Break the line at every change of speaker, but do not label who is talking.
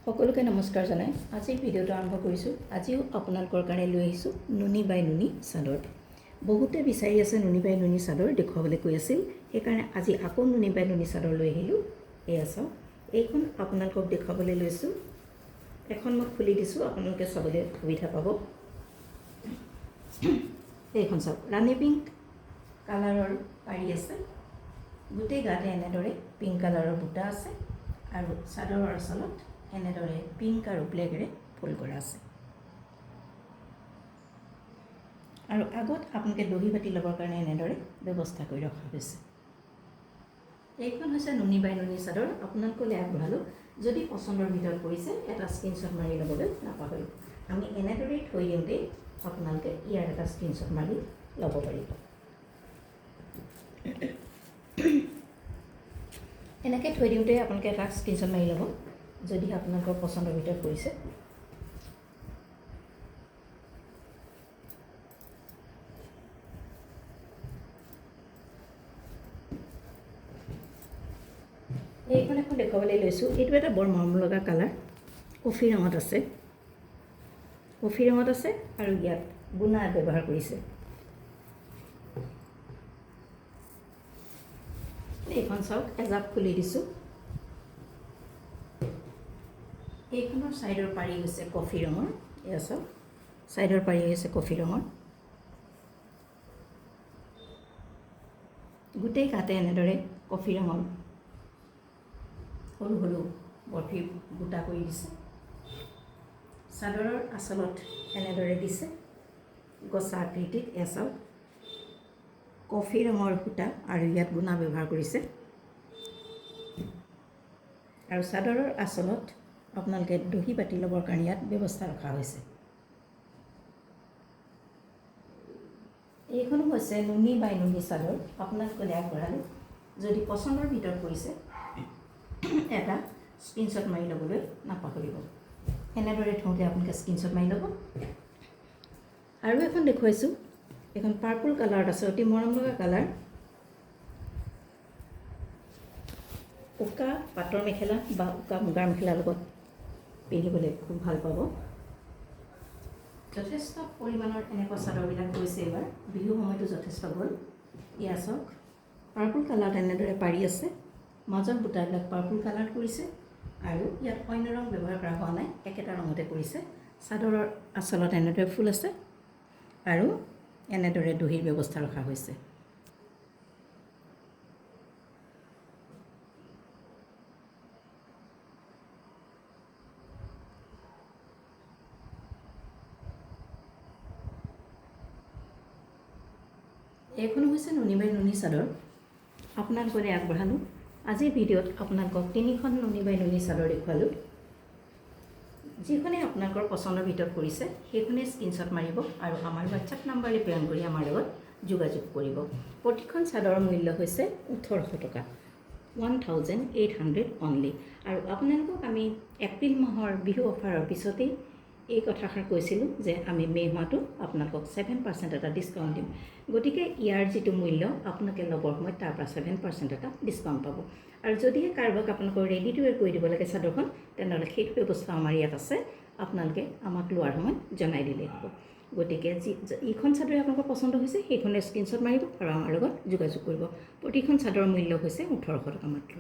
সকলোকে নমস্কাৰ জনাই আজিৰ ভিডিঅ'টো আৰম্ভ কৰিছোঁ। আজিও আপোনালোকৰ কাৰণে লৈ আহিছোঁ নুনি বাই নুনি চাদৰ। বহুতে বিচাৰি আছে নুনি বাই নুনি চাদৰ দেখুৱাবলৈ কৈ আছিল, সেইকাৰণে আজি আকৌ নুনি বাই নুনি চাদৰ লৈ আহিলোঁ। এয়া চাওক, এইখন আপোনালোকক দেখুৱাবলৈ লৈছোঁ। এখন মই খুলি দিছোঁ, আপোনালোকে চাবলৈ সুবিধা পাব। এইখন চাওক, ৰাণী পিংক কালাৰৰ পাৰি আছে। গোটেই গাতে এনেদৰে পিংক কালাৰৰ বুটা আছে আৰু চাদৰৰ আঁচলত এনেদৰে পিংক আৰু ব্লেকেৰে ফুল কৰা আছে। আৰু আগত আপোনালোকে দহি বাতি ল'বৰ কাৰণে এনেদৰে ব্যৱস্থা কৰি ৰখা হৈছে। এইখন হৈছে নুনি বাই নুনি চাদৰ। আপোনালোকলৈ আগবঢ়ালোঁ। যদি পচন্দৰ ভিতৰত পৰিছে এটা স্ক্ৰীনশ্বট মাৰি ল'বলৈ নাপাহৰিব। আমি এনেদৰেই থৈ দিওঁতেই আপোনালোকে ইয়াৰ এটা স্ক্ৰীনশ্বট মাৰি ল'ব পাৰিব। এনেকৈ থৈ দিওঁতেই আপোনালোকে এটা স্ক্ৰীনশ্বট মাৰি ল'ব যদি আপোনালোকৰ পচন্দৰ ভিতৰত পৰিছে। এইখন এখন দেখুৱাবলৈ লৈছোঁ। এইটো এটা বৰ মৰম লগা কালাৰ, কফি ৰঙত আছে। কফি ৰঙত আছে আৰু ইয়াত গুণা ব্যৱহাৰ কৰিছে। এইখন চাওক, এজাপ খুলি দিছোঁ। এইখনৰ ছাইডৰ পাৰি হৈছে কফি ৰঙৰ। এয়া চাওক, ছাইডৰ পাৰি হৈছে কফি ৰঙৰ। গোটেই গাতে এনেদৰে কফি ৰঙৰ সৰু সৰু বৰফি গোটা কৰি দিছে। চাদৰৰ আঁচলত এনেদৰে দিছে গছা আকৃতিত। এয়া চাওক, কফি ৰঙৰ সূতা আৰু ইয়াত গুণা ব্যৱহাৰ কৰিছে। আৰু চাদৰৰ আঁচলত আপোনালোকে দহি বাতি ল'বৰ কাৰণে ইয়াত ব্যৱস্থা ৰখা হৈছে। এইখনো হৈছে নুনি বাই নুনি চাদৰ। আপোনালোকলৈ আগবঢ়ালোঁ। যদি পচন্দৰ ভিতৰত পৰিছে এটা স্ক্ৰীনশ্বট মাৰি ল'বলৈ নাপাহৰিব। এনেদৰে থওঁতে আপোনালোকে স্ক্ৰীনশ্বট মাৰি ল'ব। আৰু এখন দেখুৱাইছোঁ, এখন পাৰ্পল কালাৰত আছে, অতি মৰম লগা কালাৰ। উকা পাটৰ মেখেলা বা উকা মুগাৰ মেখেলাৰ লগত পিন্ধিবলৈ খুব ভাল পাব। যথেষ্ট পৰিমাণৰ এনেকুৱা চাদৰবিলাক গৈছে এইবাৰ, বিহু সময়টো যথেষ্ট গ'ল। এয়া চাওক, পাৰ্পল কালাৰত এনেদৰে পাৰি আছে। মাজৰ বুটাবিলাক পাৰ্পল কালাৰ কৰিছে আৰু ইয়াত অন্য ৰং ব্যৱহাৰ কৰা হোৱা নাই, একেটা ৰঙতে কৰিছে। চাদৰৰ আঁচলত এনেদৰে ফুল আছে আৰু এনেদৰে দহিৰ ব্যৱস্থা ৰখা হৈছে। এইখনো হৈছে নুনি বাই নুনি চাদৰ। আপোনালোকলৈ আগবঢ়ালোঁ। আজিৰ ভিডিঅ'ত আপোনালোকক 3খন নুনি বাই নুনি চাদৰ দেখুৱালোঁ। যিখনে আপোনালোকৰ পচন্দৰ ভিতৰত পৰিছে সেইখনেই স্ক্ৰীনশ্বট মাৰিব আৰু আমাৰ হোৱাটছআপ নাম্বাৰলৈ প্ৰেৰণ কৰি আমাৰ লগত যোগাযোগ কৰিব। প্ৰতিখন চাদৰৰ মূল্য হৈছে 1800 টকা, 1800 অনলি। আৰু আপোনালোকক আমি এপ্ৰিল মাহৰ বিহু অফাৰৰ পিছতেই এই কথাষাৰ কৈছিলোঁ যে আমি মে' মাহটো আপোনালোকক 7% এটা ডিছকাউণ্ট দিম। গতিকে ইয়াৰ যিটো মূল্য আপোনালোকে ল'বৰ সময়ত তাৰ পৰা 7% এটা ডিছকাউণ্ট পাব। আৰু যদিহে কাৰোবাক আপোনালোকৰ ৰেডি টু ৱেৰ কৰি দিব লাগে চাদৰখন, তেনেহ'লে সেইটো ব্যৱস্থা আমাৰ ইয়াত আছে। আপোনালোকে আমাক লোৱাৰ সময়ত জনাই দিলেই হ'ব। গতিকে ইখন চাদৰে আপোনালোকৰ পচন্দ হৈছে সেইখনে স্ক্ৰীনশ্বট মাৰিব আৰু আমাৰ লগত যোগাযোগ কৰিব। প্ৰতিখন চাদৰৰ মূল্য হৈছে 1800 টকা মাত্ৰ।